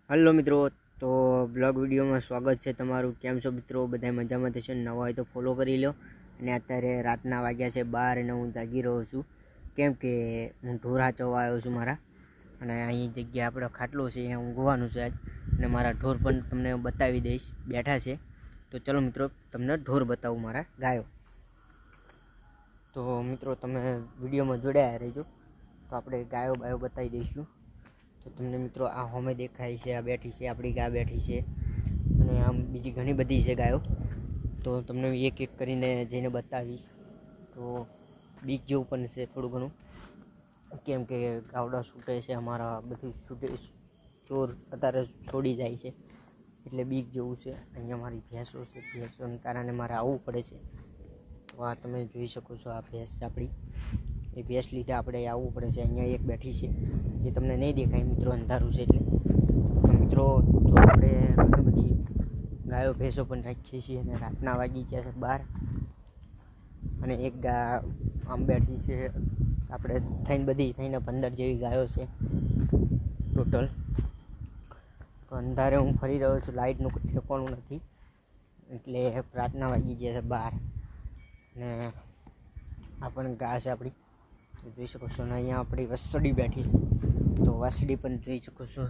Hello મિત્રો, તો blog વિડીયોમાં સ્વાગત છે તમારું। કેમ છો મિત્રો? બધા મજામાં થશે? નવા હોય તો ફોલો કરી લો। અને અત્યારે રાતના વાગ્યા છે 12 અને હું જાગી રહ્યો છું, કેમ કે હું ઢોર હાચવવા આવ્યો છું મારા। અને અહીં જગ્યા આપણો ખાટલો છે, અહીંયા ઊંઘવાનું છે આજ। અને મારા ઢોર પણ તમને બતાવી દઈશ, બેઠા છે। તો ચલો મિત્રો, તમને ઢોર બતાવું, મારા ગાયો। તો મિત્રો તમે વિડીયોમાં જોડાયા રહેજો, તો આપણે ગાયો બાયો બતાવી દઈશું। તો તમને મિત્રો આ હોમે દેખાય છે, આ બેઠી છે આપણી ગાય બેઠી છે, અને આમ બીજી ઘણી બધી છે ગાયો। તો તમને એક એક કરીને જઈને બતાવીશ। તો બીક જેવું પણ છે થોડું ઘણું, કેમ કે ગાવડા છૂટે છે અમારા, બધું છૂટે, ચોર અત્યારે છોડી જાય છે, એટલે બીક જેવું છે। અહીંયા મારી ભેંસો છે, ભેંસોને કારણે મારે આવવું પડે છે। તો આ તમે જોઈ શકો છો, આ ભેંસ આપણી, એ ભેંસ લીધે આપણે આવવું પડે છે। અહીંયા એક બેઠી છે, એ તમને નહીં દેખાય મિત્રો, અંધારું છે એટલે। તો મિત્રો, તો આપણે ઘણી બધી ગાયો ભેંસો પણ રાખીએ છીએ, અને રાતના વાગી ગયા છે 12, અને એક ગા આમ બેઠી છે। આપણે થઈને બધી થઈને 15 જેવી ગાયો છે ટોટલ। તો અંધારે હું ફરી રહ્યો છું, લાઇટનું કોઈ ઠેકાણું નથી, એટલે રાતના વાગી ગયા છે 12। અને આ પણ ઘાસ છે આપણી, તો જોઈ શકો છો। અને અહીંયા આપણી વસડી બેઠી છે, તો વાસળી પણ જોઈ શકો છો।